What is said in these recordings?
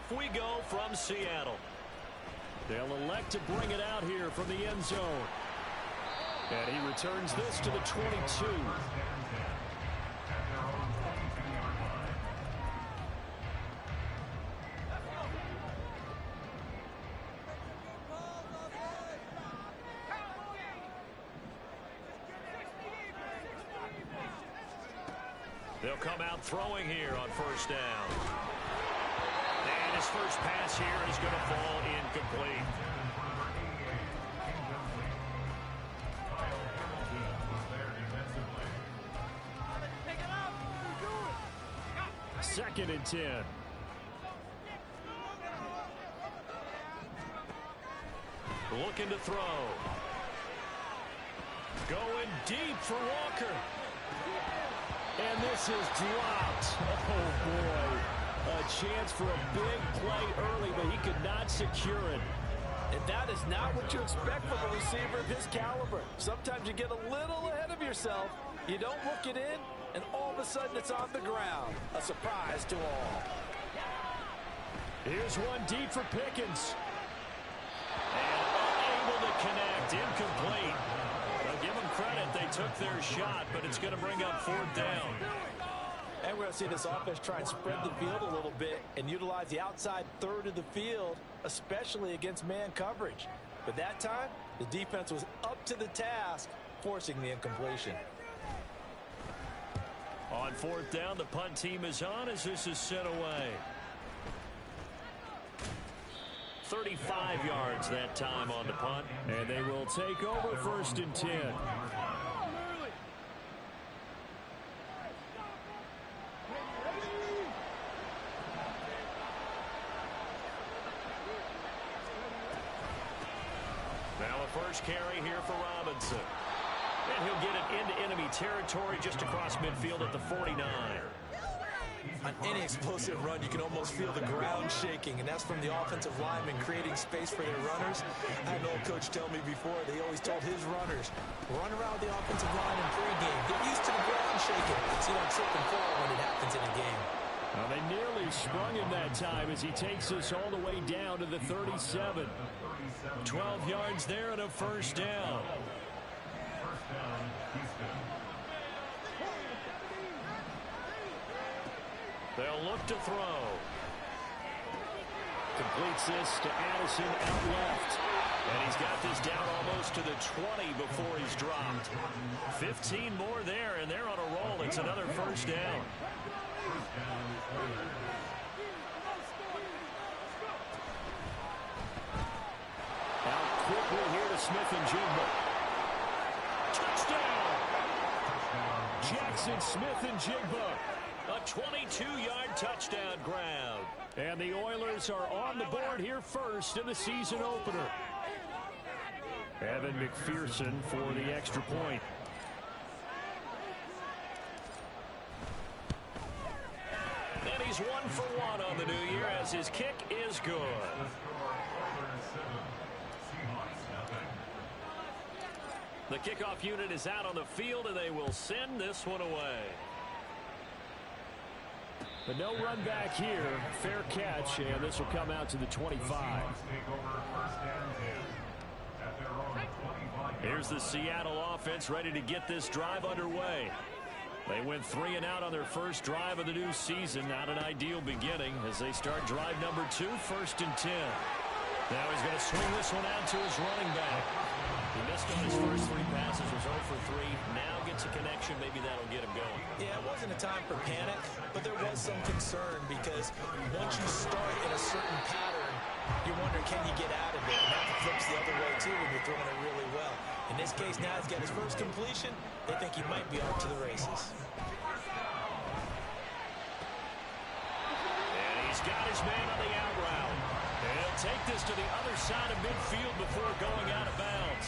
Off we go from Seattle. They'll elect to bring it out here from the end zone. And he returns this to the 22. They'll come out throwing here on first down. And his first pass here is going to fall incomplete. Second and 10. Looking to throw. Going deep for Walker. And this is dropped. Oh, boy. A chance for a big play early, but he could not secure it. And that is not what you expect from a receiver of his caliber. Sometimes you get a little ahead of yourself. You don't look it in, and all of a sudden it's on the ground. A surprise to all. Here's one deep for Pickens. And unable to connect. Incomplete. They'll give them credit. They took their shot, but it's going to bring up fourth down. And we're going to see this offense try and spread the field a little bit and utilize the outside third of the field, especially against man coverage. But that time, the defense was up to the task, forcing the incompletion. On fourth down, the punt team is on as this is sent away. 35 yards that time on the punt. And they will take over first and 10. Now a first carry here for Robinson. And he'll get it into enemy territory just across midfield at the 49. On any explosive run, you can almost feel the ground shaking, and that's from the offensive linemen creating space for their runners. I had an old coach tell me before, they always told his runners, run around the offensive line in pregame. Get used to the ground shaking so you don't trip and fall when it happens in a game. Well, they nearly sprung him that time as he takes us all the way down to the 37. 12 yards there and a first down. They'll look to throw. Completes this to Addison out left. And he's got this down almost to the 20 before he's dropped. 15 more there, and they're on a roll. It's another first down. Out quickly here to Smith-Njigba. Touchdown! Jackson Smith-Njigba. A 22-yard touchdown grab. And the Oilers are on the board here first in the season opener. Evan McPherson for the extra point. And he's 1 for 1 on the new year as his kick is good. The kickoff unit is out on the field, and they will send this one away. But no run back here. Fair catch, and this will come out to the 25. Here's the Seattle offense ready to get this drive underway. They went 3 and out on their first drive of the new season. Not an ideal beginning as they start drive number 2, first and 10. Now he's going to swing this one out to his running back. He missed on his first 3 passes, was 0 for 3. Now gets a connection. Maybe that'll get him going. Yeah, it wasn't a time for panic, but there was some concern because once you start in a certain pattern, you wonder, can you get out of it? And that flips the other way, too, when you're throwing it really well. In this case, now he's got his first completion. They think he might be off to the races. And he's got his man on the out route. And he'll take this to the other side of midfield before going out of bounds.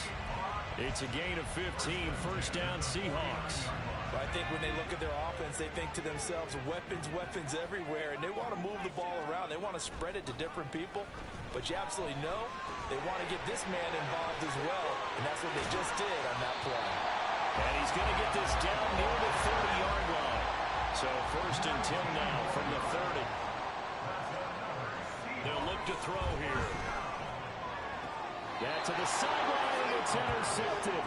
It's a gain of 15, first down Seahawks. I think when they look at their offense, they think to themselves, weapons, weapons everywhere, and they want to move the ball around. They want to spread it to different people, but you absolutely know they want to get this man involved as well, and that's what they just did on that play. And he's going to get this down near the 30-yard line. So first and 10 now from the 30. to throw here. That to the sideline. It's intercepted.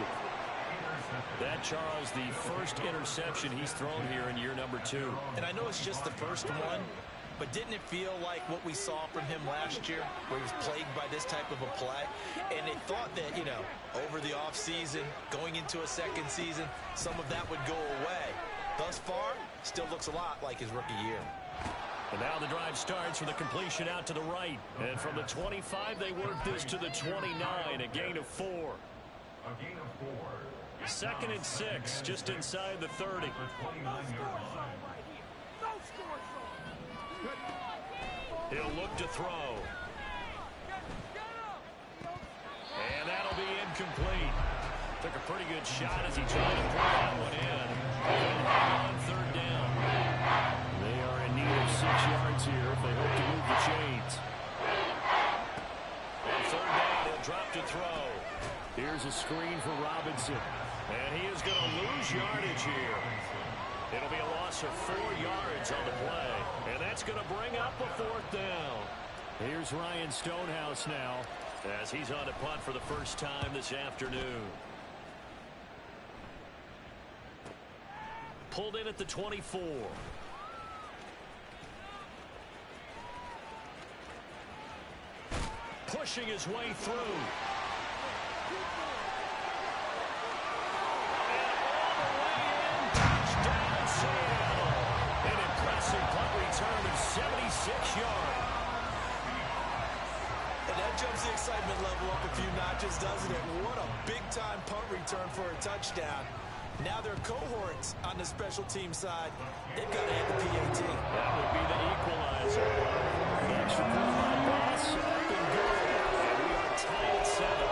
That, Charles, the first interception he's thrown here in year number 2. And I know it's just the first one, but didn't it feel like what we saw from him last year, where he was plagued by this type of a play? And they thought that, you know, over the offseason, going into a second season, some of that would go away. Thus far, still looks a lot like his rookie year. And now the drive starts with a completion out to the right. And from the 25, they work this to the 29, a gain of 4. Second and 6, just inside the 30. He'll look to throw. And that'll be incomplete. Took a pretty good shot as he tried to pull that one in. On third down. They are in need of 6 yards here if they hope to move the chains. On third down, he'll drop to throw. Here's a screen for Robinson. And he is going to lose yardage here. It'll be a loss of 4 yards on the play. And that's going to bring up a 4th down. Here's Ryan Stonehouse now as he's on to punt for the first time this afternoon. Pulled in at the 24. Pushing his way through. An impressive punt return of 76 yards. And that jumps the excitement level up a few notches, doesn't it? What a big-time punt return for a touchdown. Now their cohorts on the special team side, they've got to hit the PAT. That would be the equalizer. The extra point by Boss, up and good. And we are tied at 7.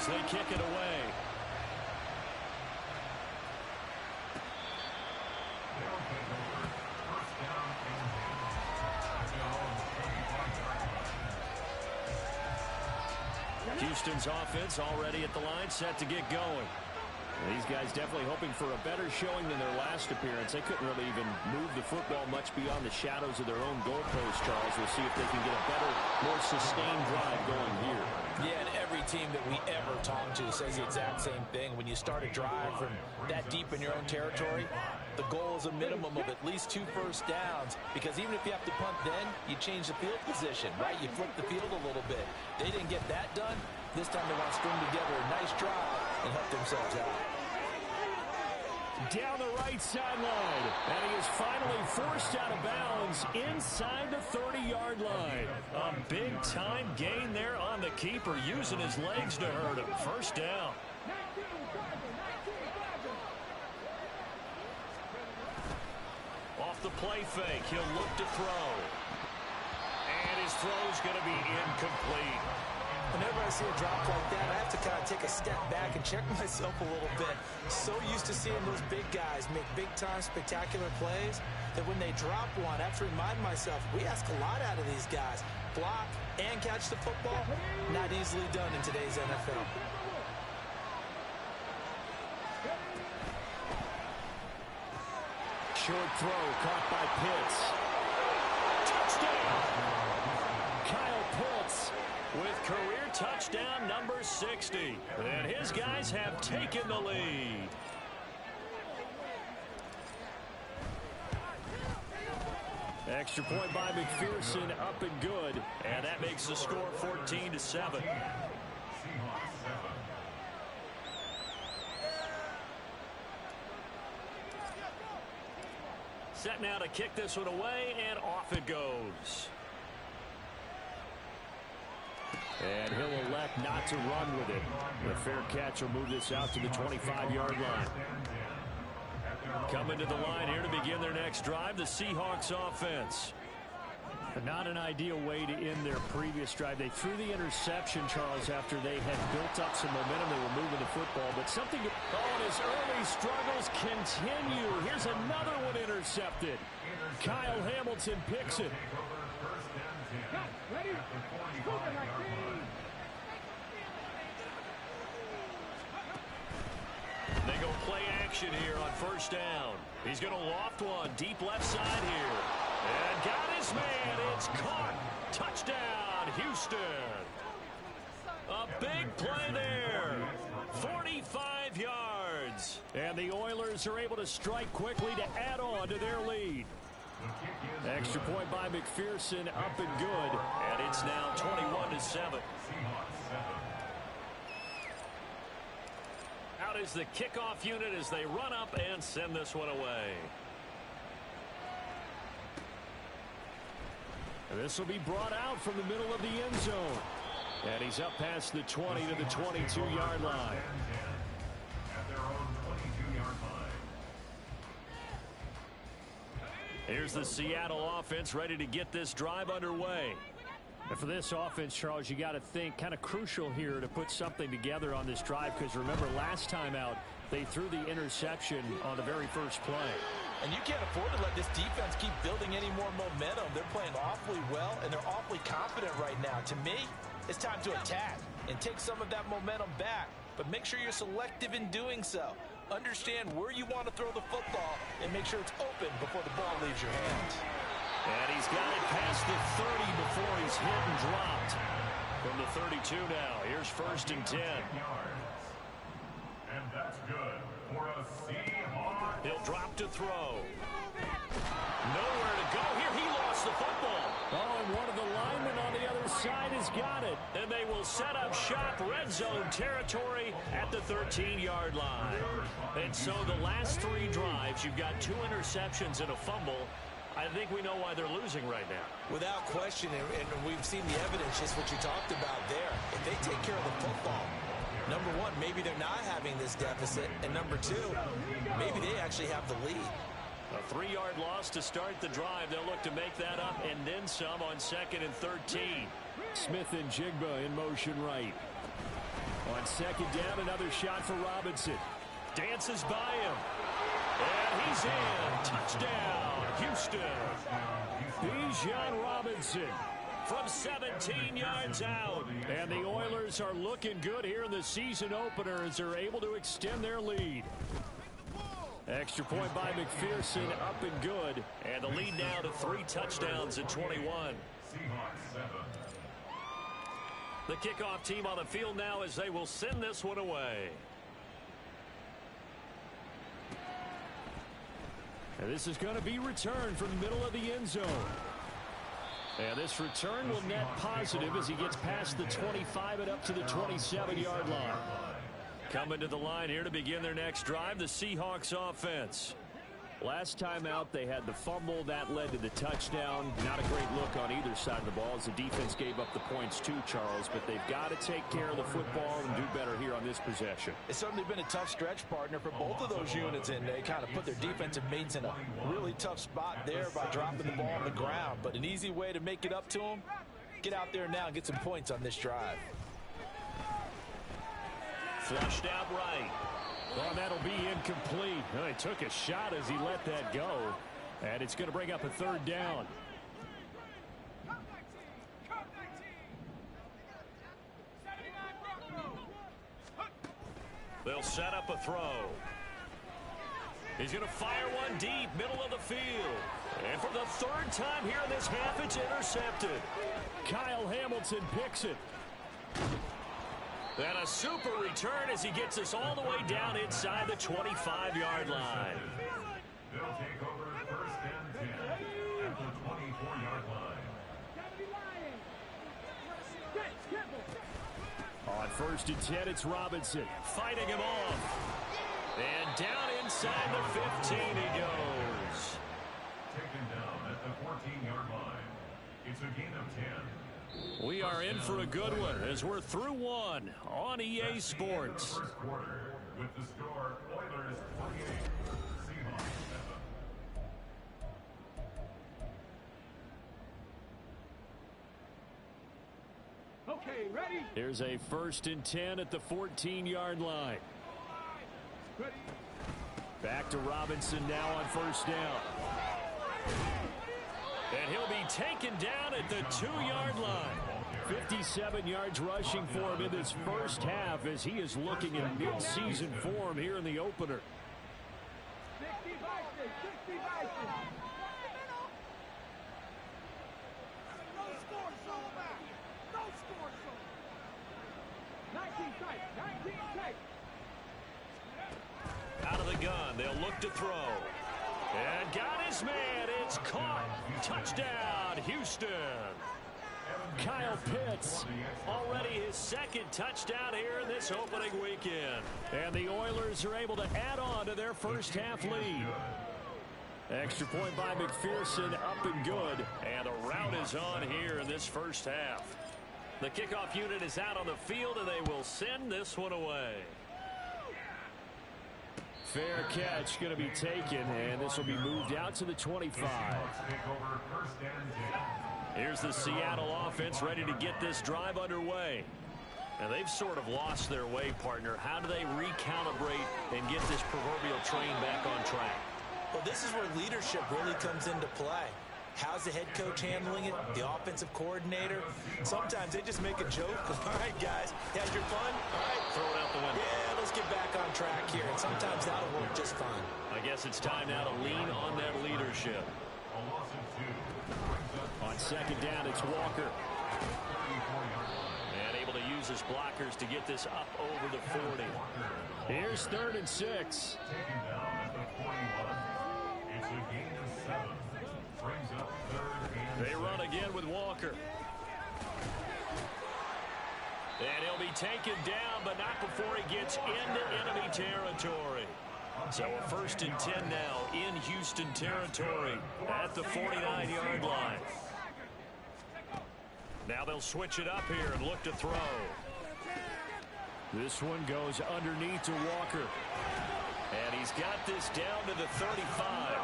They kick it away. Houston's offense already at the line, set to get going. These guys definitely hoping for a better showing than their last appearance. They couldn't really even move the football much beyond the shadows of their own goalpost, Charles. We'll see if they can get a better, more sustained drive going here. Yeah, and every team that we ever talk to says the exact same thing. When you start a drive from that deep in your own territory, the goal is a minimum of at least 2 first downs, because even if you have to punt then, you change the field position, right? You flip the field a little bit. They didn't get that done. This time they want to string together a nice drive and help themselves out. Down the right sideline, and he is finally forced out of bounds inside the 30-yard line. A big-time gain there on the keeper, using his legs to hurt him. First down. Off the play fake, he'll look to throw. And his throw's going to be incomplete. Whenever I see a drop like that, I have to kind of take a step back and check myself a little bit. So used to seeing those big guys make big-time spectacular plays that when they drop one, I have to remind myself, we ask a lot out of these guys. Block and catch the football, not easily done in today's NFL. Short throw caught by Pitts. Touchdown! Kyle Pitts with career touchdown number 60. And his guys have taken the lead. Extra point by McPherson, up and good. And that makes the score 14-7. Set now to kick this one away, and off it goes. And he'll elect not to run with it. The fair catch will move this out to the 25-yard line. Coming to the line here to begin their next drive, the Seahawks offense. But not an ideal way to end their previous drive. They threw the interception, Charles, after they had built up some momentum. They were moving the football, but something to... Oh, and his early struggles continue. Here's another one intercepted. Kyle Hamilton picks it. They go play action here on first down. He's going to loft one deep left side here. And got his man. It's caught. Touchdown, Houston. A big play there. 45 yards. And the Oilers are able to strike quickly to add on to their lead. Extra point by McPherson, up and good. And it's now 21-7. Out is the kickoff unit as they run up and send this one away. And this will be brought out from the middle of the end zone. And he's up past the 20 to the 22-yard line. Here's the Seattle offense ready to get this drive underway. And for this offense, Charles, you got to think kind of crucial here to put something together on this drive, because remember last time out they threw the interception on the very first play. And you can't afford to let this defense keep building any more momentum. They're playing awfully well, and they're awfully confident right now. To me, it's time to attack and take some of that momentum back. But make sure you're selective in doing so. Understand where you want to throw the football and make sure it's open before the ball leaves your hands. And he's got it past the 30 before he's hit and dropped. From the 32 now, here's 1st and 10. And that's good for a Seahawks. He'll drop to throw. Nowhere to go here. He lost the football. Oh, and one of the linemen on the other side has got it. And they will set up shop, red zone territory at the 13-yard line. And so the last 3 drives, you've got 2 interceptions and a fumble. I think we know why they're losing right now. Without question, and we've seen the evidence, just what you talked about there. If they take care of the football, number one, maybe they're not having this deficit. And number two, maybe they actually have the lead. A 3-yard loss to start the drive. They'll look to make that up and then some on 2nd and 13. Smith and Jigba in motion right. On 2nd down, another shot for Robinson. Dances by him. And he's in. Touchdown, Houston. Bijan Robinson from 17 yards out. And the Oilers are looking good here in the season opener as they're able to extend their lead. Extra point by McPherson, up and good. And the lead now to 3 touchdowns at 21. The kickoff team on the field now as they will send this one away. And this is going to be returned from the middle of the end zone. And this return will net positive as he gets past the 25 and up to the 27-yard line. Coming to the line here to begin their next drive, the Seahawks offense. Last time out, they had the fumble. That led to the touchdown. Not a great look on either side of the ball as the defense gave up the points too, Charles. But they've got to take care of the football and do better here on this possession. It's certainly been a tough stretch, partner, for both of those units, and they kind of put their defensive mates in a really tough spot there by dropping the ball on the ground. But an easy way to make it up to them, get out there now and get some points on this drive. Flushed out right. Well, that'll be incomplete. Well, he took a shot as he let that go. And it's going to bring up a 3rd down. They'll set up a throw. He's going to fire one deep, middle of the field. And for the 3rd time here in this half, it's intercepted. Kyle Hamilton picks it. And a super return as he gets us all the way down inside the 25-yard line. They'll take over 1st and 10 at the 24-yard line. On 1st and 10, it's Robinson fighting him off. And down inside the 15 he goes. Taken down at the 14-yard line. It's a gain of 10. We are in for a good one as we're through one on EA Sports. First quarter with the score Oilers 48, Seahawks 7. Okay, ready? Here's a 1st and 10 at the 14-yard line. Ready. Back to Robinson now on 1st down. And he'll be taken down at the 2-yard line. 57 yards rushing for him in this first half as he is looking in mid-season form here in the opener. 60 Vikings, 60 Vikings. No score, so back. No score, so. 19 tight, 19 tight. Out of the gun, they'll look to throw. And got his man. It's caught. Touchdown, Houston. Kyle Pitts, already his second touchdown here in this opening weekend. And the Oilers are able to add on to their first half lead. Extra point by McPherson, up and good. And the rout is on here in this first half. The kickoff unit is out on the field, and they will send this one away. Fair catch going to be taken, and this will be moved out to the 25. Here's the Seattle offense ready to get this drive underway. And they've sort of lost their way, partner. How do they recalibrate and get this proverbial train back on track? Well, this is where leadership really comes into play. How's the head coach handling it? The offensive coordinator? Sometimes they just make a joke. All right, guys, you had your fun? All right. Throw it out the window. Yeah, let's get back on track here. And sometimes that'll work just fine. I guess it's time now to lean on that leadership. On second down, it's Walker. And able to use his blockers to get this up over the 40. Here's 3rd and 6. Taken down at the 41. It's a gain of 7. Brings up 3rd and 6. They run again with Walker. And he'll be taken down, but not before he gets into enemy territory. So a 1st and 10 now in Houston territory at the 49-yard line. Now they'll switch it up here and look to throw. This one goes underneath to Walker. And he's got this down to the 35.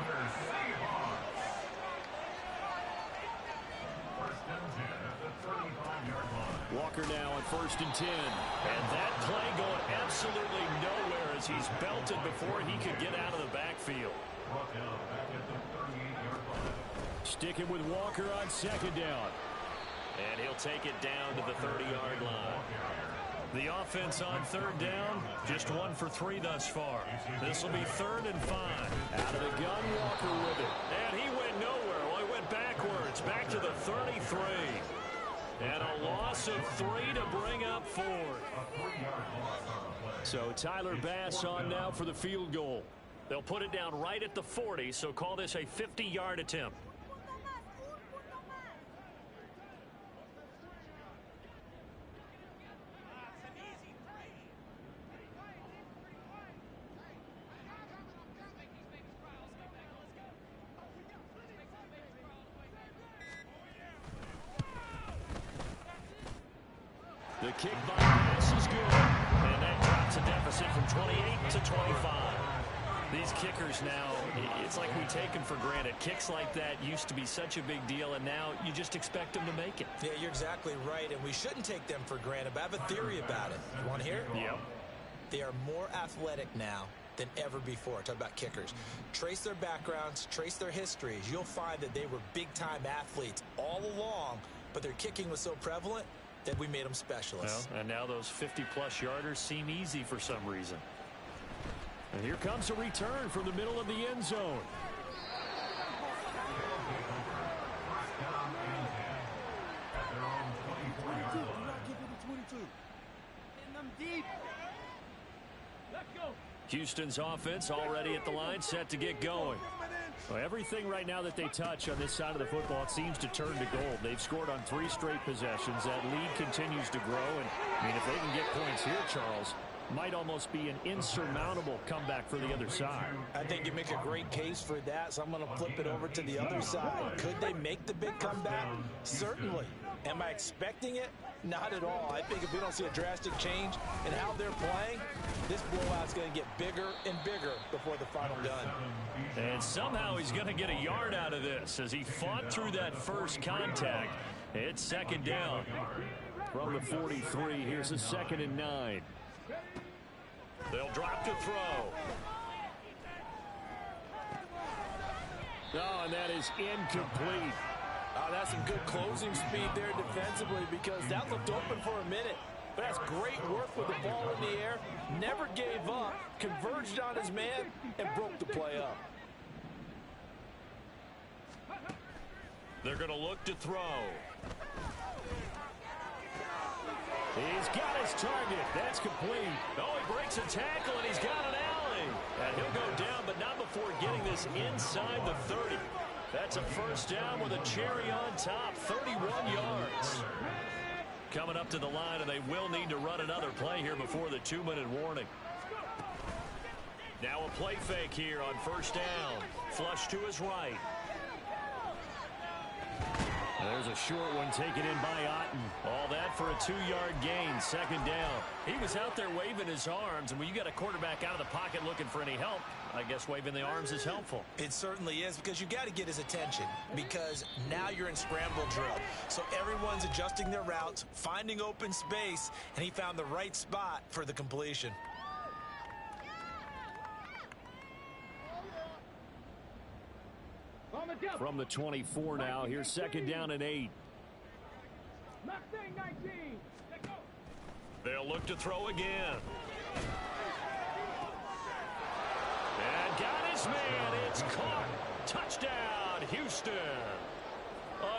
Walker now on 1st and 10. And that play going absolutely nowhere as he's belted before he could get out of the backfield. Sticking with Walker on 2nd down. And he'll take it down to the 30-yard line. The offense on 3rd down, just 1 for 3 thus far. This will be 3rd and 5. Out of the gun, Walker with it. And he went nowhere. Well, he went backwards, back to the 33. And a loss of 3 to bring up 4. So Tyler Bass on now for the field goal. They'll put it down right at the 40, so call this a 50-yard attempt. The kick by Bass is good. And that drops a deficit from 28 to 25. These kickers now, it's like we take them for granted. Kicks like that used to be such a big deal, and now you just expect them to make it. Yeah, you're exactly right, and we shouldn't take them for granted, but I have a theory about it. You want to hear it? Yep. They are more athletic now than ever before. Talk about kickers. Trace their backgrounds, trace their histories. You'll find that they were big-time athletes all along, but their kicking was so prevalent that we made them specialists. Well, and now those 50-plus yarders seem easy for some reason. And here comes a return from the middle of the end zone. Houston's offense already at the line, set to get going. Well, everything right now that they touch on this side of the football, it seems to turn to gold. They've scored on 3 straight possessions. That lead continues to grow. And, I mean, if they can get points here, Charles, might almost be an insurmountable comeback for the other side. I think you make a great case for that, so I'm going to flip it over to the other side. Could they make the big comeback? Certainly. Am I expecting it? Not at all. I think if we don't see a drastic change in how they're playing, this blowout's going to get bigger and bigger before the final gun. And somehow he's going to get a yard out of this as he fought through that first contact. It's 2nd down. From the 43, here's a 2nd and 9. They'll drop to throw. Oh, and that is incomplete. Oh, that's some good closing speed there defensively because that looked open for a minute. But that's great work with the ball in the air. Never gave up, converged on his man, and broke the play up. They're going to look to throw. He's got his target. That's complete. Oh, he breaks a tackle, and he's got an alley. And he'll go down, but not before getting this inside the 30. That's a first down with a cherry on top, 31 yards. Coming up to the line, and they will need to run another play here before the 2-minute warning. Now a play fake here on first down. Flush to his right. There's a short one taken in by Otten. All that for a 2-yard gain, second down. He was out there waving his arms, and when you got a quarterback out of the pocket looking for any help, I guess waving the arms is helpful. It certainly is because you got to get his attention because now you're in scramble drill. So everyone's adjusting their routes, finding open space, and he found the right spot for the completion. From the 24 now, here's second down and 8. They'll look to throw again. And got his man. It's caught. Touchdown, Houston.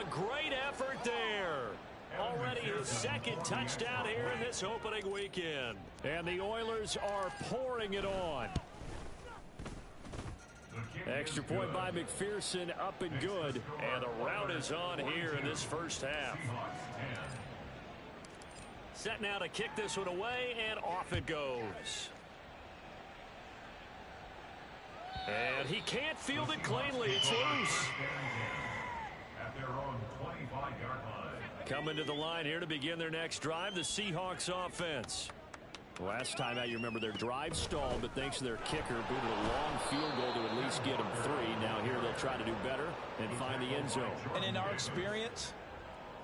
A great effort there. Already his second touchdown here in this opening weekend. And the Oilers are pouring it on. Extra point by McPherson, up and good. And the route is on here in this first half. Set now to kick this one away, and off it goes. And he can't field it cleanly. It's loose. At their own 25-yard line. Coming to the line here to begin their next drive, the Seahawks offense. Last time out, you remember their drive stalled, but thanks to their kicker, booted a long field goal to at least get them 3. Now here they'll try to do better and find the end zone. And in our experience,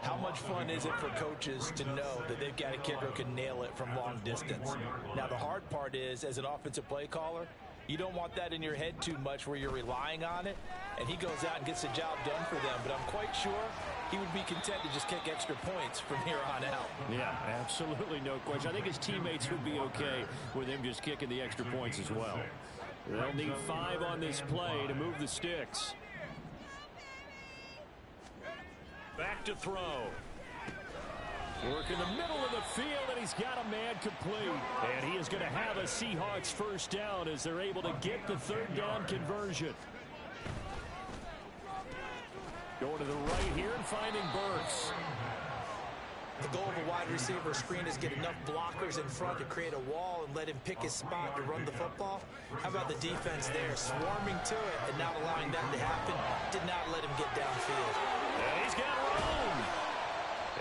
how much fun is it for coaches to know that they've got a kicker who can nail it from long distance? Now the hard part is, as an offensive play caller, you don't want that in your head too much where you're relying on it, and he goes out and gets the job done for them. But I'm quite sure he would be content to just kick extra points from here on out. Yeah, absolutely no question. I think his teammates would be okay with him just kicking the extra points as well. They'll need 5 on this play to move the sticks. Back to throw. Work in the middle of the field, and he's got a man complete. And he is going to have a Seahawks first down as they're able to get the third down conversion. Going to the right here and finding Burks. The goal of a wide receiver screen is get enough blockers in front to create a wall and let him pick his spot to run the football. How about the defense there, swarming to it and not allowing that to happen? Did not let him get downfield. And he's got room.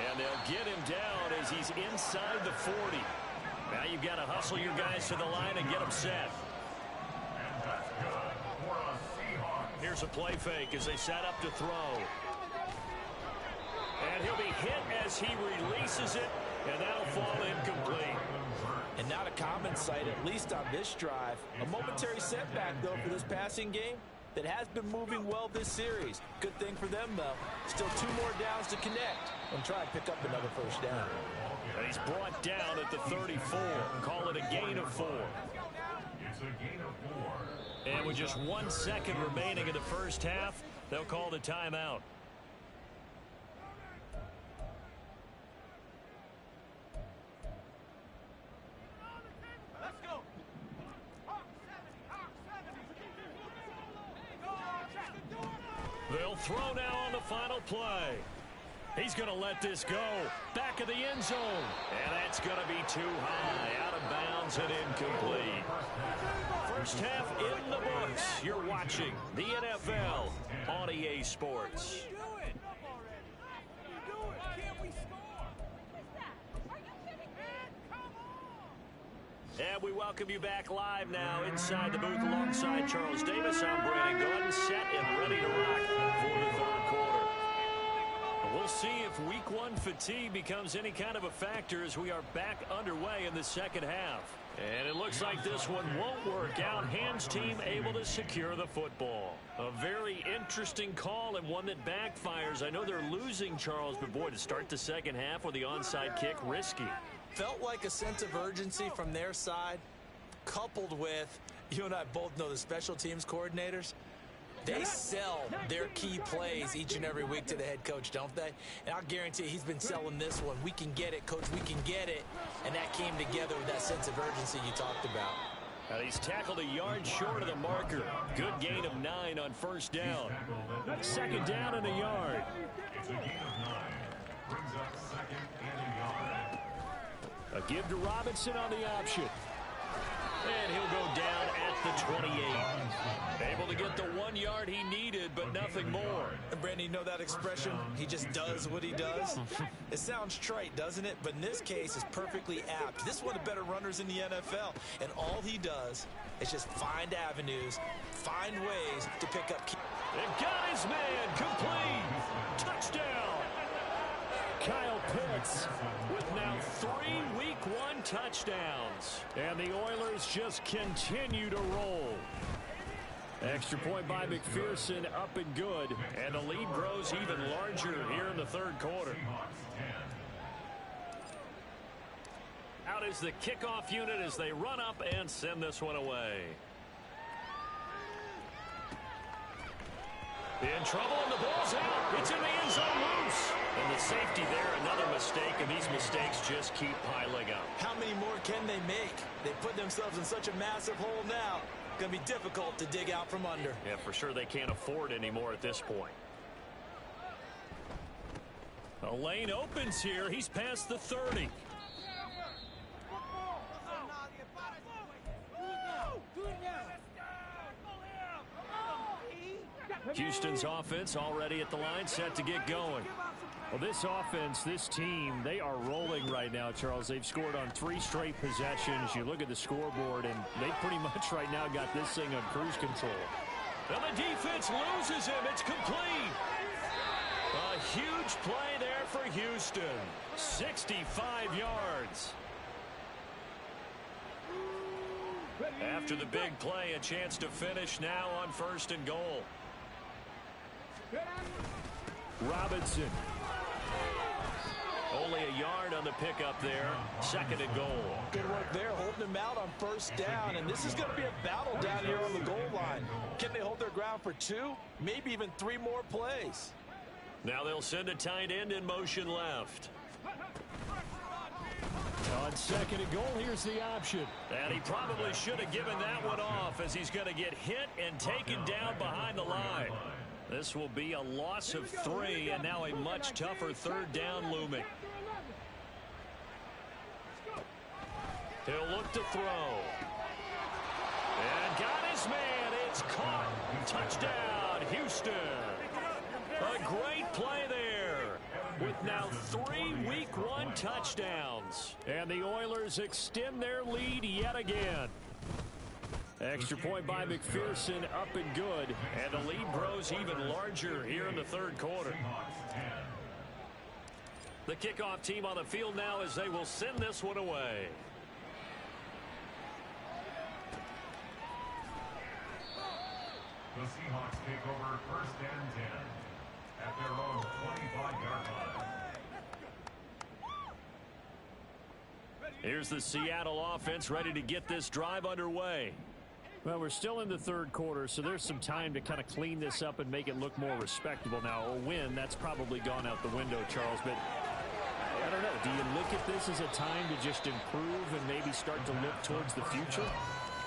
And they'll get him down as he's inside the 40. Now you've got to hustle your guys to the line and get them set. And that's good for a Seahawks. Here's a play fake as they set up to throw. And he'll be hit as he releases it, and that'll fall incomplete. And not a common sight, at least on this drive. A momentary setback, though, for this passing game that has been moving well this series. Good thing for them, though. Still 2 more downs to connect and try and pick up another first down. And he's brought down at the 34. Call it a gain of 4. It's a gain of 4. And with just 1 second remaining in the first half, they'll call the timeout. They'll throw now on the final play. He's going to let this go. Back of the end zone. And that's going to be too high. Out of bounds and incomplete. First half in the books. You're watching the NFL on EA Sports. And we welcome you back live now inside the booth alongside Charles Davis. I'm Brandon Gaudin, set and ready to rock for the third quarter. We'll see if week one fatigue becomes any kind of a factor as we are back underway in the second half. And it looks like this one won't work out. Hands team able to secure the football. A very interesting call and one that backfires. I know they're losing, Charles, but boy, to start the second half with the onside kick, risky. Felt like a sense of urgency from their side, coupled with, you and I both know the special teams coordinators. They sell their key plays each and every week to the head coach, don't they? And I'll guarantee he's been selling this one. We can get it, coach, we can get it. And that came together with that sense of urgency you talked about. And he's tackled a yard short of the marker. Good gain of 9 on first down. Second down and a yard. It's a gain of 9. Brings up second and a yard. A give to Robinson on the option. And he'll go down at the 28. Able to get the 1 yard he needed, but nothing more. And Brandon, you know that expression? He just does what he does. It sounds trite, doesn't it? But in this case, it's perfectly apt. This is one of the better runners in the NFL. And all he does is just find avenues, find ways to pick up. And got his man complete. Touchdown. Kyle Pitts with now 3 week 1 touchdowns. And the Oilers just continue to roll. Extra point by McPherson, up and good. And the lead grows even larger here in the third quarter. Out is the kickoff unit as they run up and send this one away. In trouble, and the ball's out. It's in the end zone loose. And the safety there, another mistake, and these mistakes just keep piling up. How many more can they make? They put themselves in such a massive hole now. Going to be difficult to dig out from under. Yeah, for sure they can't afford anymore at this point. A lane opens here. He's past the 30. Houston's offense already at the line, set to get going. Well, this offense, this team, they are rolling right now, Charles. They've scored on 3 straight possessions. You look at the scoreboard, and they pretty much right now got this thing on cruise control. And the defense loses him. It's complete. A huge play there for Houston. 65 yards. After the big play, a chance to finish now on 1st and goal. Robinson. Only a yard on the pickup there. 2nd and goal. Good work there, holding him out on 1st down. And this is going to be a battle down here on the goal line. Can they hold their ground for 2, maybe even 3 more plays? Now they'll send a tight end in motion left. On 2nd and goal, here's the option. And he probably should have given that one off as he's going to get hit and taken down behind the line. This will be a loss of 3, and now a much tougher 3rd down looming. He'll look to throw. And got his man. It's caught. Touchdown, Houston. A great play there with now 3 week 1 touchdowns. And the Oilers extend their lead yet again. Extra point by McPherson, up and good. And the lead grows even larger here in the 3rd quarter. The kickoff team on the field now as they will send this one away. The Seahawks take over 1st and 10 at their own 25-yard line. Here's the Seattle offense ready to get this drive underway. Well, we're still in the 3rd quarter, so there's some time to kind of clean this up and make it look more respectable. Now, a win, that's probably gone out the window, Charles, but I don't know. Do you look at this as a time to just improve and maybe start to look towards the future?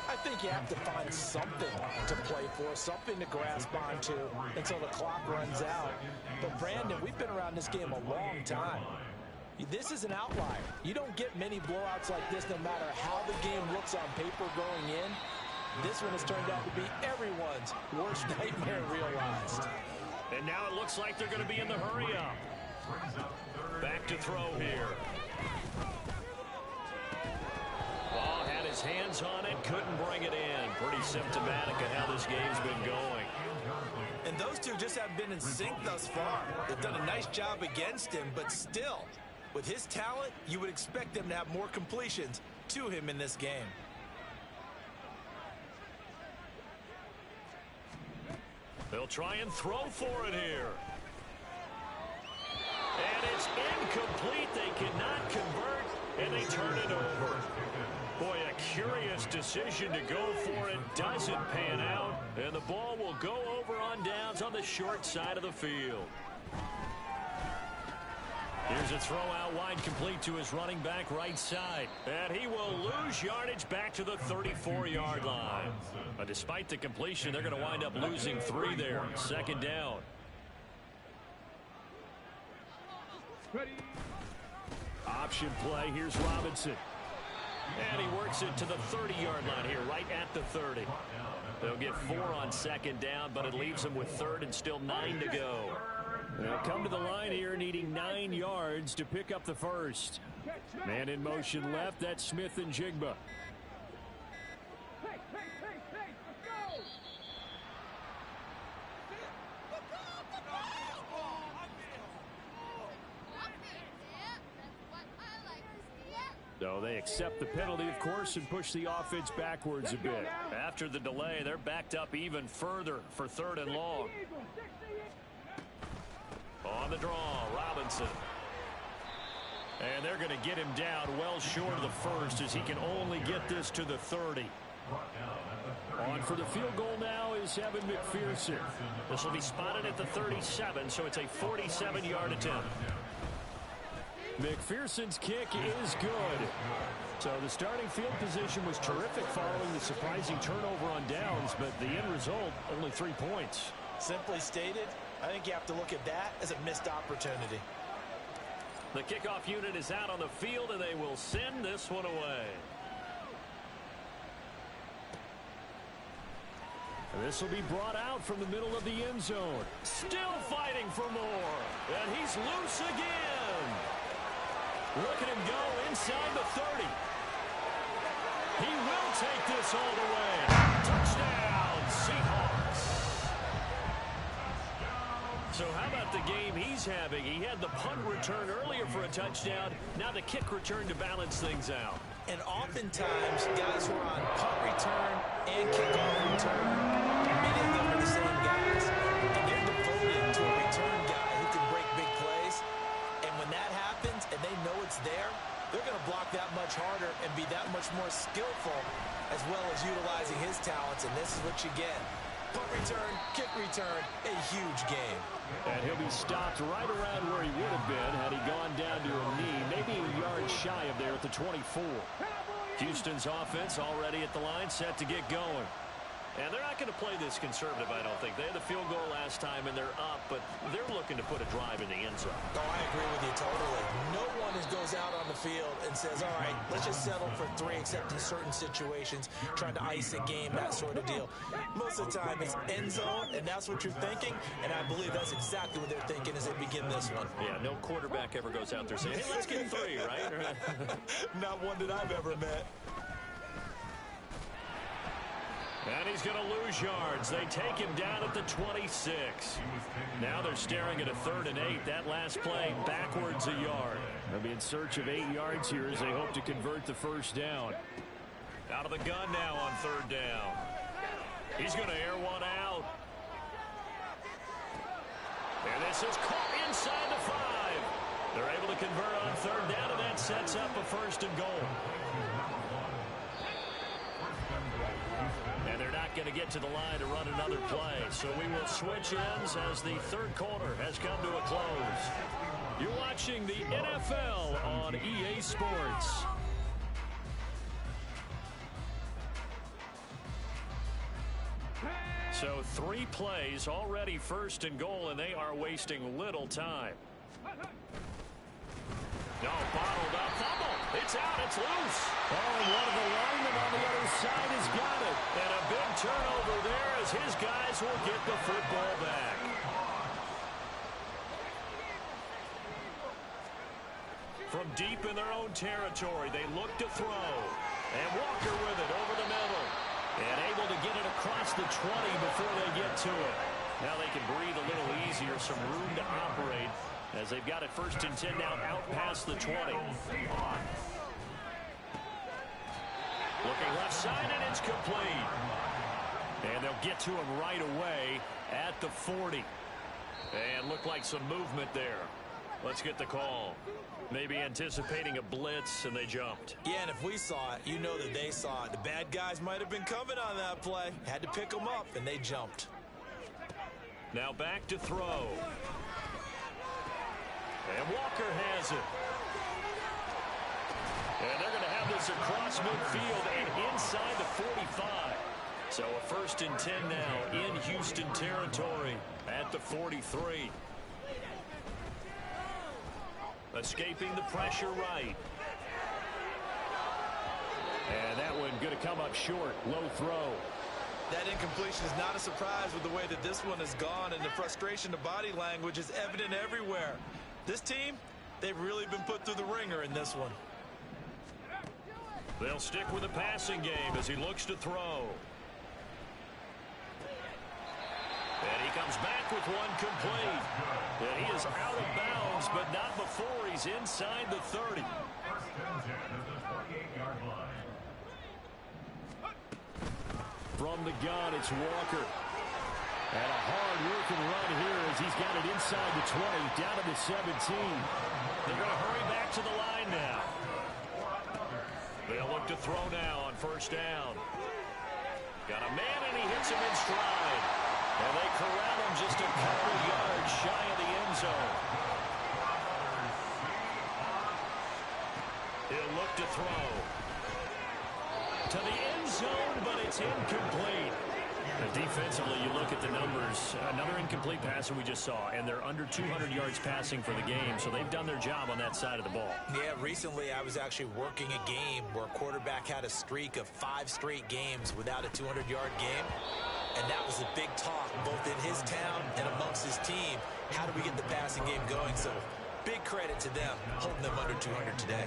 I think you have to find something to play for, something to grasp onto until the clock runs out. But, Brandon, we've been around this game a long time. This is an outlier. You don't get many blowouts like this no matter how the game looks on paper going in. This one has turned out to be everyone's worst nightmare realized. And now it looks like they're going to be in the hurry up. Back to throw here. Ball had his hands on it, couldn't bring it in. Pretty symptomatic of how this game's been going. And those two just haven't been in sync thus far. They've done a nice job against him, but still, with his talent, you would expect them to have more completions to him in this game. They'll try and throw for it here. And it's incomplete. They cannot convert, and they turn it over. Boy, a curious decision to go for it. Doesn't pan out, and the ball will go over on downs on the short side of the field. Here's a throw out wide, complete to his running back right side. And he will lose yardage back to the 34-yard line. But despite the completion, they're going to wind up losing 3 there. Second down. Ready. Option play. Here's Robinson. And he works it to the 30-yard line here, right at the 30. They'll get 4 on second down, but it leaves them with third and still 9 to go. They'll come to the line here needing 9 yards to pick up the first. Man in motion left. That's Smith and Jigba. Hey, let's go! So they accept the penalty, of course, and push the offense backwards a bit. After the delay, they're backed up even further for third and long. On the draw, Robinson. And they're going to get him down well short of the first, as he can only get this to the 30. On for the field goal now is Evan McPherson. This will be spotted at the 37, so it's a 47-yard attempt. McPherson's kick is good. So the starting field position was terrific following the surprising turnover on downs, but the end result, only 3 points. Simply stated, I think you have to look at that as a missed opportunity. The kickoff unit is out on the field, and they will send this one away. This will be brought out from the middle of the end zone. Still fighting for more. And he's loose again. Look at him go inside the 30. He will take this all the way. Touchdown, Seahawks. So how about the game he's having? He had the punt return earlier for a touchdown. Now the kick return to balance things out. And oftentimes, guys who are on punt return and kickoff return, many of them are the same guys. And they're devoted to a return guy who can break big plays. And when that happens and they know it's there, they're going to block that much harder and be that much more skillful, as well as utilizing his talents. And this is what you get. Punt return, kick return, a huge game. And he'll be stopped right around where he would have been had he gone down to a knee, maybe a yard shy of there at the 24. Houston's offense already at the line, set to get going. And they're not going to play this conservative, I don't think. They had the field goal last time, and they're up, but they're looking to put a drive in the end zone. Oh, I agree with you totally. No one goes out on the field and says, all right, let's just settle for 3, except in certain situations, trying to ice a game, that sort of deal. Most of the time, it's end zone, and that's what you're thinking, and I believe that's exactly what they're thinking as they begin this one. Yeah, no quarterback ever goes out there saying, hey, let's get 3, right? Not one that I've ever met. And he's going to lose yards. They take him down at the 26. Now they're staring at a 3rd and 8. That last play backwards a yard. They'll be in search of 8 yards here as they hope to convert the first down. Out of the gun now on 3rd down. He's going to air one out. And this is caught inside the 5. They're able to convert on 3rd down, and that sets up a 1st and goal. And they're not going to get to the line to run another play. So we will switch ends as the 3rd quarter has come to a close. You're watching the NFL on EA Sports. So 3 plays, already 1st and goal, and they are wasting little time. No, bottled up, fumble. It's out, it's loose. Oh, and one of the linemen on the other side has got it. And a big turnover there as his guys will get the football back. From deep in their own territory, they look to throw. And Walker with it over the middle. And able to get it across the 20 before they get to it. Now they can breathe a little easier, some room to operate as they've got it 1st and 10 now out past the 20. Looking left side, and it's complete. And they'll get to him right away at the 40. And looked like some movement there. Let's get the call. Maybe anticipating a blitz, and they jumped. Yeah, and if we saw it, you know that they saw it. The bad guys might have been coming on that play. Had to pick them up, and they jumped. Now back to throw. And Walker has it. And they're going to have this across midfield and inside the 45. So a 1st and 10 now in Houston territory at the 43. Escaping the pressure right. And that one going to come up short. Low throw. That incompletion is not a surprise with the way that this one has gone, and the frustration to body language is evident everywhere. This team, they've really been put through the ringer in this one. They'll stick with the passing game as he looks to throw. And he comes back with one complete. And he is out of bounds, but not before he's inside the 30. 1st and 10 at the 28-yard line. From the gun, it's Walker. And a hard-working run here as he's got it inside the 20, down to the 17. They're going to hurry back to the line now. They'll look to throw now on 1st down. Got a man, and he hits him in stride. And they corral him just a couple yards shy of the end zone. He'll look to throw. To the end zone, but it's incomplete. Defensively, you look at the numbers. Another incomplete pass that we just saw, and they're under 200 yards passing for the game, so they've done their job on that side of the ball. Yeah, recently I was actually working a game where a quarterback had a streak of 5 straight games without a 200-yard game, and that was a big talk both in his town and amongst his team. How do we get the passing game going? So big credit to them holding them under 200 today.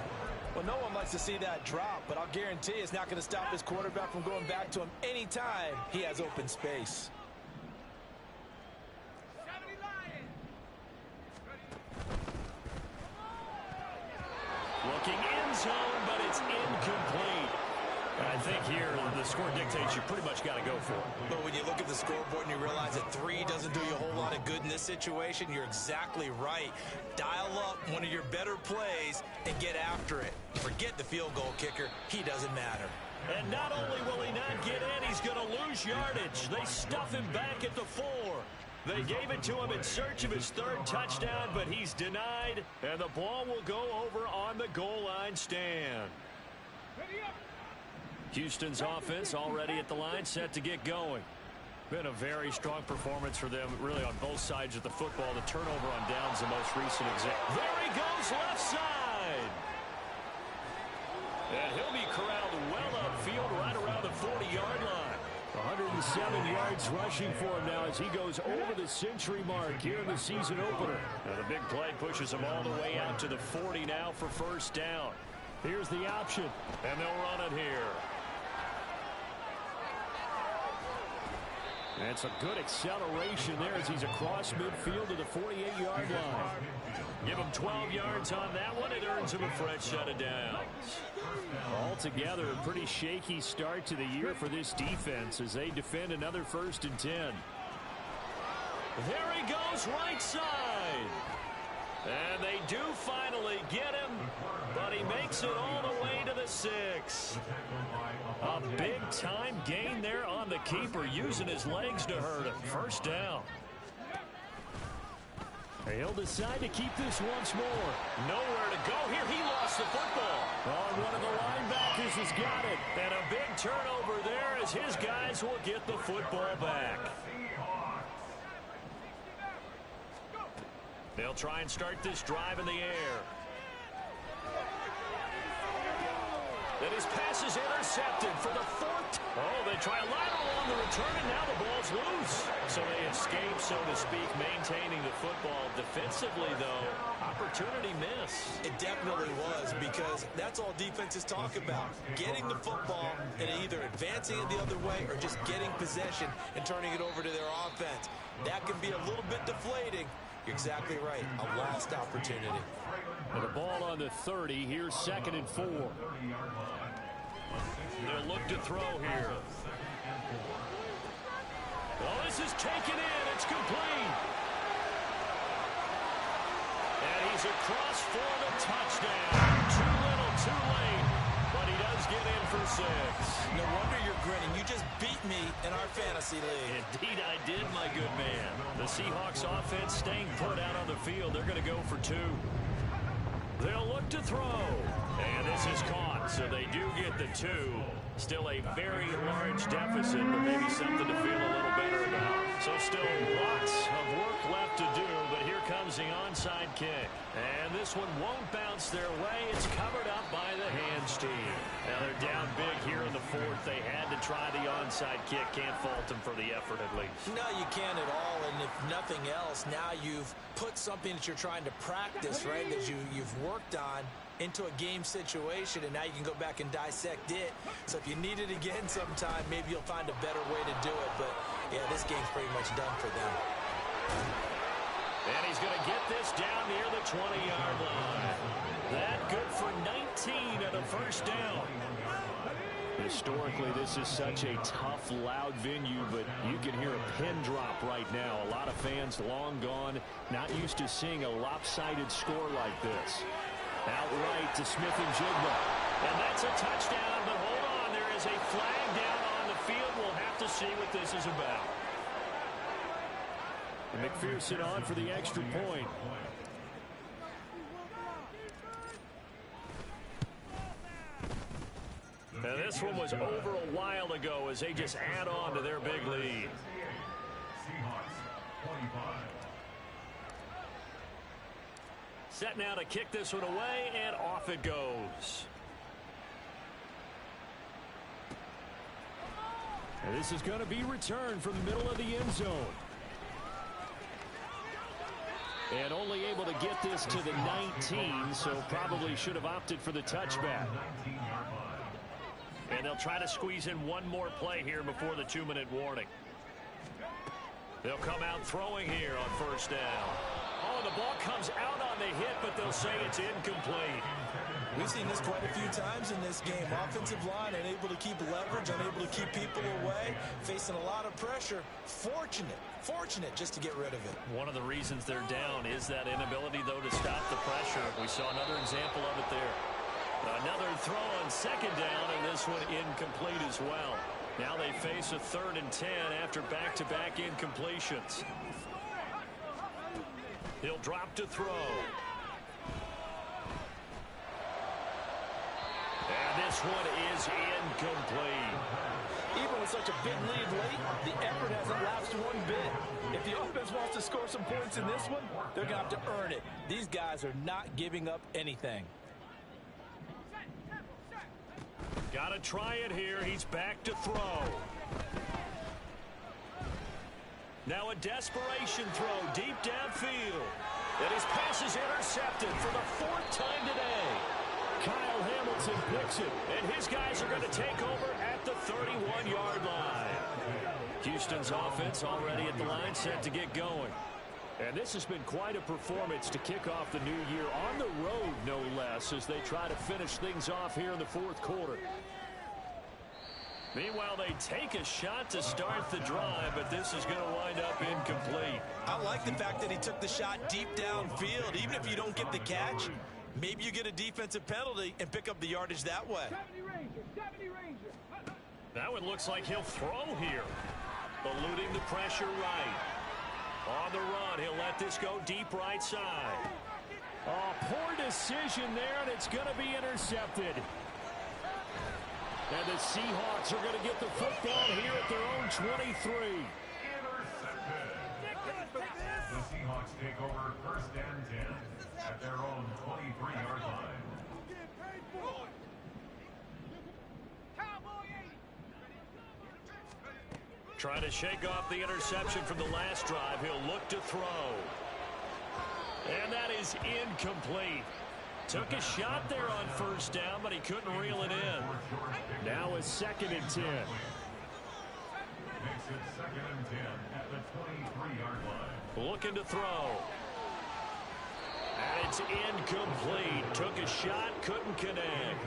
Well, no one likes to see that drop, but I'll guarantee it's not going to stop his quarterback from going back to him anytime he has open space. Looking end zone, but it's incomplete. I think here the score dictates you pretty much got to go for it. But when you look at the scoreboard and you realize that 3 doesn't do you a whole lot of good in this situation, you're exactly right. Dial up one of your better plays and get after it. Forget the field goal kicker. He doesn't matter. And not only will he not get in, he's going to lose yardage. They stuff him back at the 4. They gave it to him in search of his 3rd touchdown, but he's denied, and the ball will go over on the goal line stand. Houston's offense already at the line, set to get going. Been a very strong performance for them, really, on both sides of the football. The turnover on downs, the most recent example. There he goes, left side. And he'll be corralled well upfield right around the 40-yard line. 107 yards rushing for him now as he goes over the century mark here in the season opener. And the big play pushes him all the way out to the 40 now for 1st down. Here's the option, and they'll run it here. And it's a good acceleration there as he's across midfield to the 48-yard line. Give him 12 yards on that one. It earns him a fresh set of downs. Altogether, a pretty shaky start to the year for this defense as they defend another 1st and 10. There he goes, right side. And they do finally get him, but he makes it all the way to the 6. A big-time gain there on the keeper, using his legs to hurt him. 1st down. He'll decide to keep this once more. Nowhere to go here. He lost the football. Oh, one of the linebackers has got it. And a big turnover there as his guys will get the football back. They'll try and start this drive in the air. And his pass is intercepted for the 4th. Oh, they they try a lateral on the return, and now the ball's loose. So they escape, so to speak, maintaining the football. Defensively, though, opportunity miss. It definitely was, because that's all defenses talk about. Getting the football and either advancing it the other way or just getting possession and turning it over to their offense. That can be a little bit deflating. You're exactly right. A lost opportunity. And the ball on the 30. Here's 2nd and 4. They'll look to throw here. Well, this is taken in. It's complete. And he's across for the touchdown. Too little, too late. But he does get in for 6. No wonder you're grinning. You just beat me in our fantasy league. Indeed I did, my good man. The Seahawks offense staying put out on the field. They're going to go for 2. They'll look to throw. And this is caught, so they do get the 2. Still a very large deficit, but maybe something to feel a little better about. So still lots of work left to do, but here comes the onside kick. And this one won't bounce their way. It's covered up by the hands team. Now they're down big here in the 4th. They had to try the onside kick. Can't fault them for the effort at least. No, you can't at all. And if nothing else, now you've put something that you're trying to practice, right, that you've worked on into a game situation, and now you can go back and dissect it. So if you need it again sometime, maybe you'll find a better way to do it. But, yeah, this game's pretty much done for them. And he's going to get this down near the 20-yard line. That good for 19 and a first down. Historically, this is such a tough, loud venue, but you can hear a pin drop right now. A lot of fans long gone, not used to seeing a lopsided score like this. Out right to Smith-Njigba. And that's a touchdown, but hold on. There is a flag down on the field. We'll have to see what this is about. And McPherson on for the extra point. And this one was over a while ago as they just add on to their big lead. Seahawks 25. Set now to kick this one away, and off it goes. And this is going to be returned from the middle of the end zone. And only able to get this to the 19, so probably should have opted for the touchback. And they'll try to squeeze in one more play here before the 2-minute warning. They'll come out throwing here on first down. Oh, the ball comes out on the hit, but they'll say it's incomplete. We've seen this quite a few times in this game. Offensive line unable to keep leverage, unable to keep people away, facing a lot of pressure. Fortunate just to get rid of it. One of the reasons they're down is that inability, though, to stop the pressure. We saw another example of it there. Another throw on second down, and this one incomplete as well. Now they face a 3rd and 10 after back-to-back incompletions. He'll drop to throw. And this one is incomplete. Even with such a big lead late, the effort hasn't lapsed one bit. If the offense wants to score some points in this one, they're going to have to earn it. These guys are not giving up anything. Got to try it here. He's back to throw. Now a desperation throw deep downfield. And his pass is intercepted for the 4th time today. Kyle Hamilton picks it, and his guys are going to take over at the 31-yard line. Houston's offense already at the line, set to get going. And this has been quite a performance to kick off the new year on the road, no less, as they try to finish things off here in the 4th quarter. Meanwhile, they take a shot to start the drive, but this is going to wind up incomplete. I like the fact that he took the shot deep downfield. Even if you don't get the catch, maybe you get a defensive penalty and pick up the yardage that way. That one looks like he'll throw here. Eluding the pressure right. On the run, he'll let this go deep right side. Oh, poor decision there, and it's going to be intercepted. And the Seahawks are going to get the football here at their own 23. Intercepted. The Seahawks take over 1st and 10 at their own 23-yard line. Trying to shake off the interception from the last drive. He'll look to throw. And that is incomplete. Took a shot there on first down, but he couldn't reel it in. Now it's 2nd and 10. Makes it 2nd and 10 at the 23-yard line. Looking to throw. And it's incomplete. Took a shot, couldn't connect.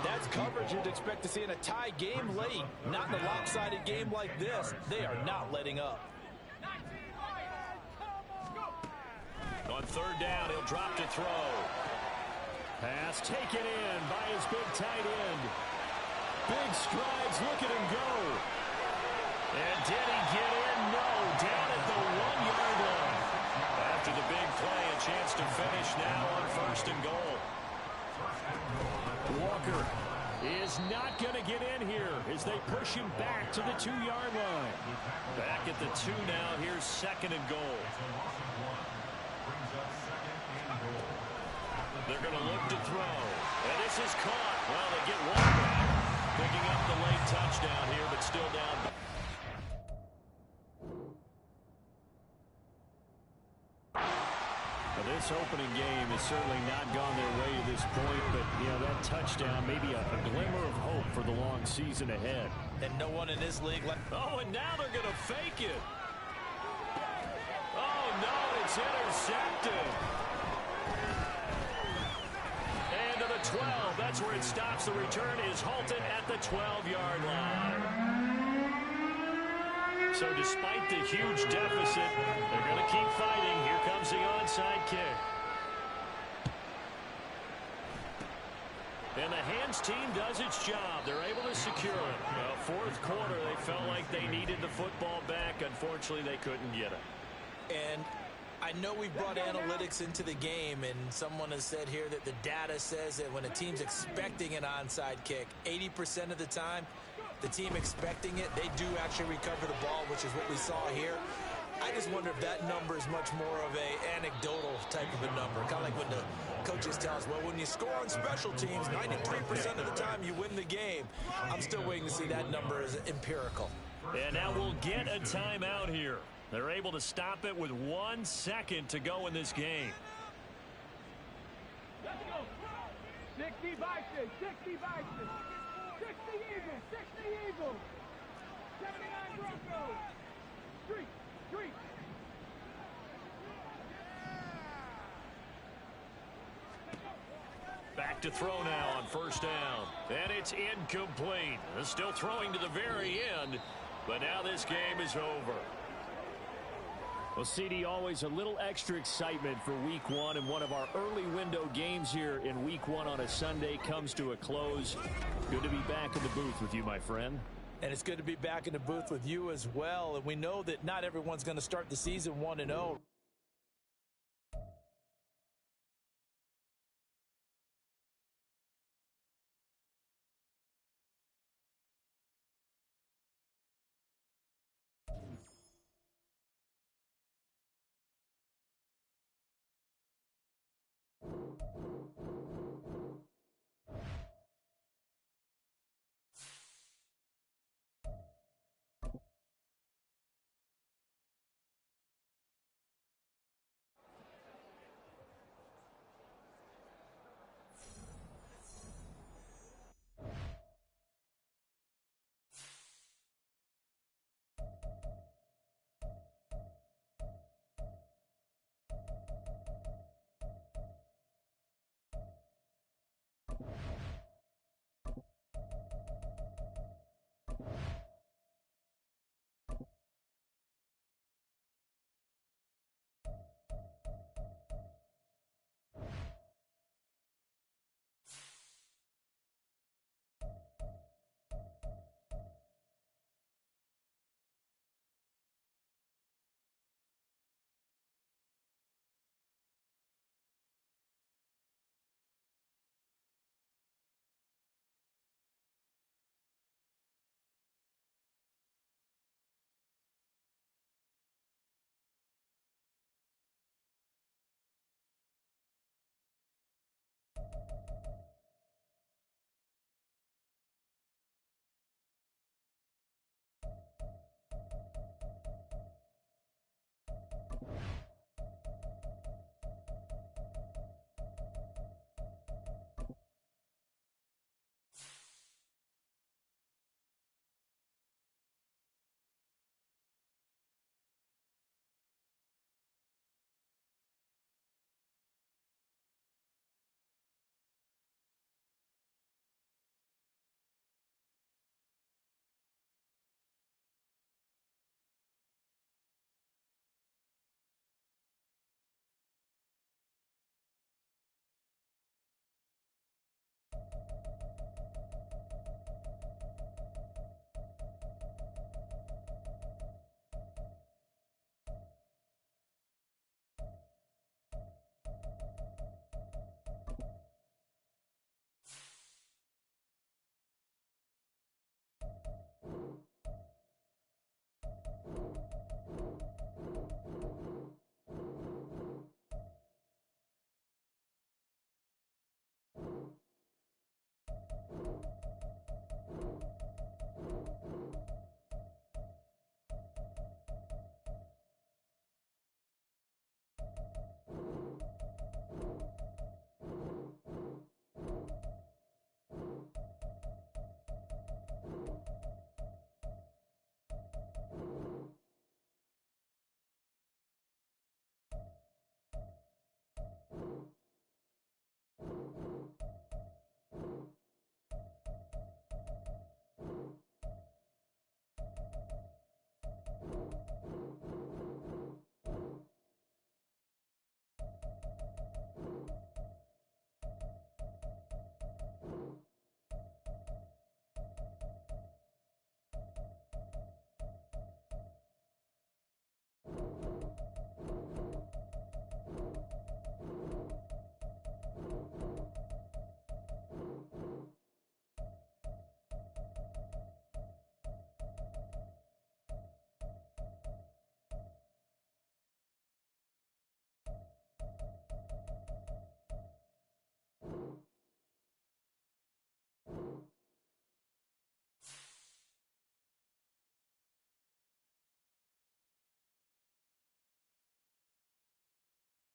That's coverage you'd expect to see in a tie game late. Not in a lopsided game like this. They are not letting up. On 3rd down, he'll drop to throw. Pass taken in by his big tight end. Big strides, look at him go. And did he get in? No, down at the 1-yard line. After the big play, a chance to finish now on 1st and goal. Walker is not going to get in here as they push him back to the 2-yard line. Back at the 2 now. Here's 2nd and goal. They're going to look to throw. And this is caught. Well, they get one back. Picking up the late touchdown here, but still down. Now, this opening game has certainly not gone their way to this point, but, you know, that touchdown, maybe a glimmer of hope for the long season ahead. And no one in this league. Oh, and now they're going to fake it. Oh, no, it's intercepted. And to the 12. That's where it stops. The return is halted at the 12-yard line. So despite the huge deficit, they're going to keep fighting. Here comes the onside kick. And the Hands team does its job. They're able to secure it. Well, 4th quarter, they felt like they needed the football back. Unfortunately, they couldn't get it. And I know we've brought analytics into the game, and someone has said here that the data says that when a team's expecting an onside kick, 80% of the time, the team expecting it, they do actually recover the ball, which is what we saw here. I just wonder if that number is much more of a anecdotal type of a number. Kind of like when the coaches tell us, well, when you score on special teams, 93% of the time you win the game. I'm still waiting to see that number as empirical. And now we'll get a timeout here. They're able to stop it with 1 second to go in this game. Let's go. 60 Bison, 60 Bison. 60 Eagles, 60 Eagles. 79 Broncos. Street, street. Back to throw now on 1st down. And it's incomplete. They're still throwing to the very end, but now this game is over. Well, CD, always a little extra excitement for Week 1, and one of our early window games here in Week 1 on a Sunday comes to a close. Good to be back in the booth with you, my friend. And it's good to be back in the booth with you as well. And we know that not everyone's going to start the season 1-0.